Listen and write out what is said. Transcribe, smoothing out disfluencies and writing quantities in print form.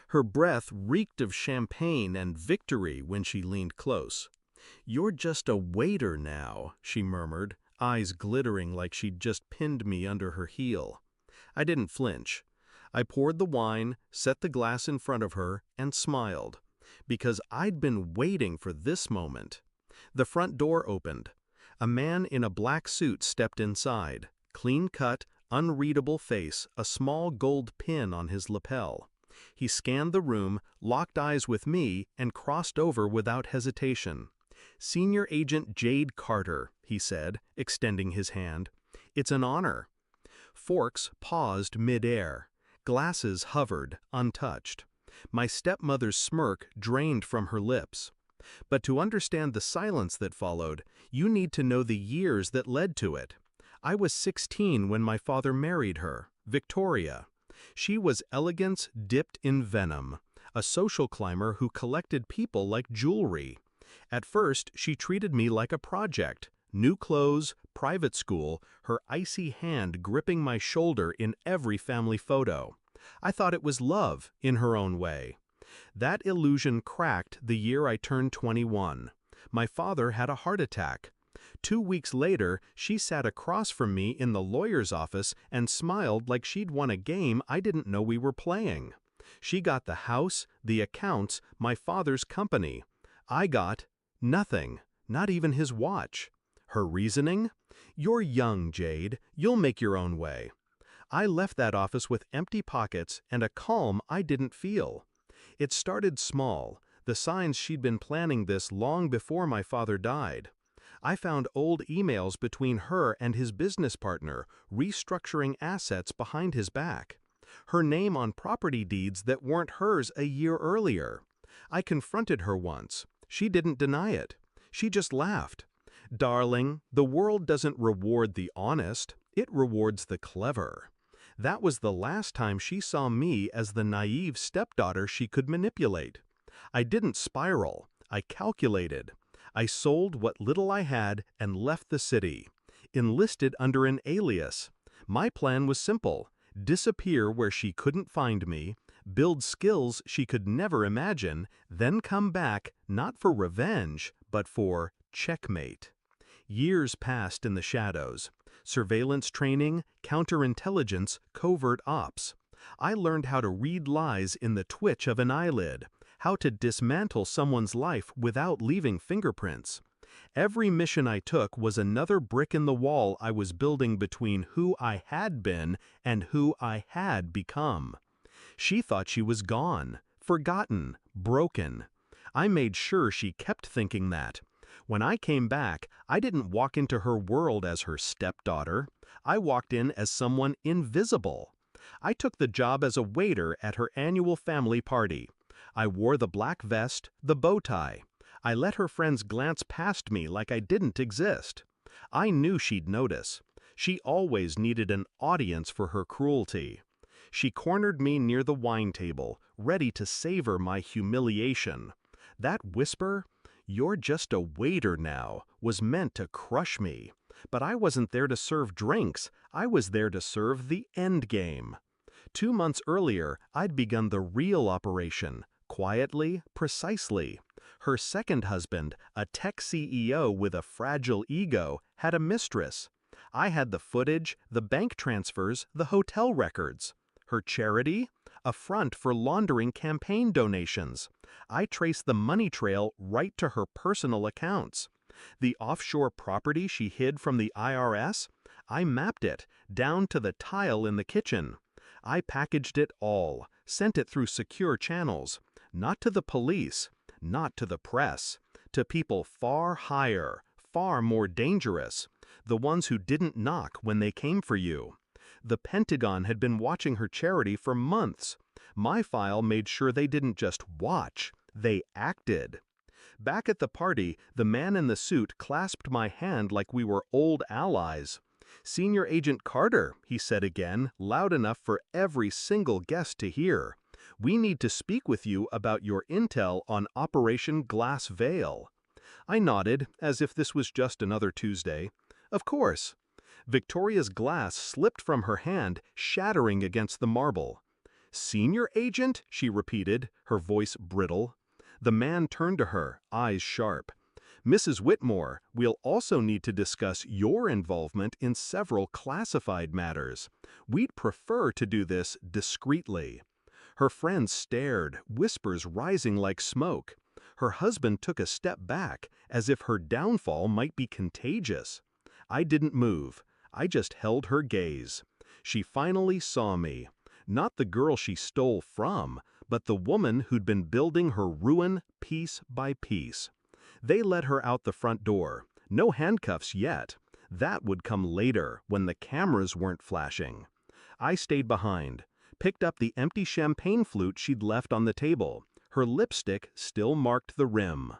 Her breath reeked of champagne and victory when she leaned close. "You're just a waiter now," she murmured, eyes glittering like she'd just pinned me under her heel. I didn't flinch. I poured the wine, set the glass in front of her, and smiled, because I'd been waiting for this moment. The front door opened. A man in a black suit stepped inside, clean-cut, unreadable face, a small gold pin on his lapel. He scanned the room, locked eyes with me, and crossed over without hesitation. "Senior Agent Jade Carter," he said, extending his hand. "It's an honor." Forks paused mid-air. Glasses hovered, untouched. My stepmother's smirk drained from her lips. But to understand the silence that followed, you need to know the years that led to it. I was 16 when my father married her, Victoria. She was elegance dipped in venom, a social climber who collected people like jewelry. At first, she treated me like a project. New clothes, private school, her icy hand gripping my shoulder in every family photo. I thought it was love, in her own way. That illusion cracked the year I turned 21. My father had a heart attack. 2 weeks later, she sat across from me in the lawyer's office and smiled like she'd won a game I didn't know we were playing. She got the house, the accounts, my father's company. I got nothing, not even his watch. Her reasoning? "You're young, Jade. You'll make your own way." I left that office with empty pockets and a calm I didn't feel. It started small, the signs she'd been planning this long before my father died. I found old emails between her and his business partner, restructuring assets behind his back. Her name on property deeds that weren't hers a year earlier. I confronted her once. She didn't deny it. She just laughed. "Darling, the world doesn't reward the honest, it rewards the clever." That was the last time she saw me as the naive stepdaughter she could manipulate. I didn't spiral. I calculated. I sold what little I had and left the city. Enlisted under an alias. My plan was simple: disappear where she couldn't find me, build skills she could never imagine, then come back, not for revenge, but for checkmate. Years passed in the shadows. Surveillance training, counterintelligence, covert ops. I learned how to read lies in the twitch of an eyelid, how to dismantle someone's life without leaving fingerprints. Every mission I took was another brick in the wall I was building between who I had been and who I had become. She thought she was gone, forgotten, broken. I made sure she kept thinking that. When I came back, I didn't walk into her world as her stepdaughter. I walked in as someone invisible. I took the job as a waiter at her annual family party. I wore the black vest, the bow tie. I let her friends glance past me like I didn't exist. I knew she'd notice. She always needed an audience for her cruelty. She cornered me near the wine table, ready to savor my humiliation. That whisper, "You're just a waiter now," was meant to crush me. But I wasn't there to serve drinks. I was there to serve the end game. 2 months earlier, I'd begun the real operation, quietly, precisely. Her second husband, a tech CEO with a fragile ego, had a mistress. I had the footage, the bank transfers, the hotel records. Her charity? A front for laundering campaign donations. I traced the money trail right to her personal accounts. The offshore property she hid from the IRS? I mapped it, down to the tile in the kitchen. I packaged it all, sent it through secure channels. Not to the police, not to the press, to people far higher, far more dangerous, the ones who didn't knock when they came for you. The Pentagon had been watching her charity for months. My file made sure they didn't just watch, they acted. Back at the party, the man in the suit clasped my hand like we were old allies. "Senior Agent Carter," he said again, loud enough for every single guest to hear. "We need to speak with you about your intel on Operation Glass Veil." I nodded, as if this was just another Tuesday. Of course. Victoria's glass slipped from her hand, shattering against the marble. Senior agent? She repeated, her voice brittle. The man turned to her, eyes sharp. Mrs. Whitmore, we'll also need to discuss your involvement in several classified matters. We'd prefer to do this discreetly. Her friend stared, whispers rising like smoke. Her husband took a step back, as if her downfall might be contagious. I didn't move. I just held her gaze. She finally saw me. Not the girl she stole from, but the woman who'd been building her ruin piece by piece. They let her out the front door. No handcuffs yet. That would come later, when the cameras weren't flashing. I stayed behind, picked up the empty champagne flute she'd left on the table. Her lipstick still marked the rim.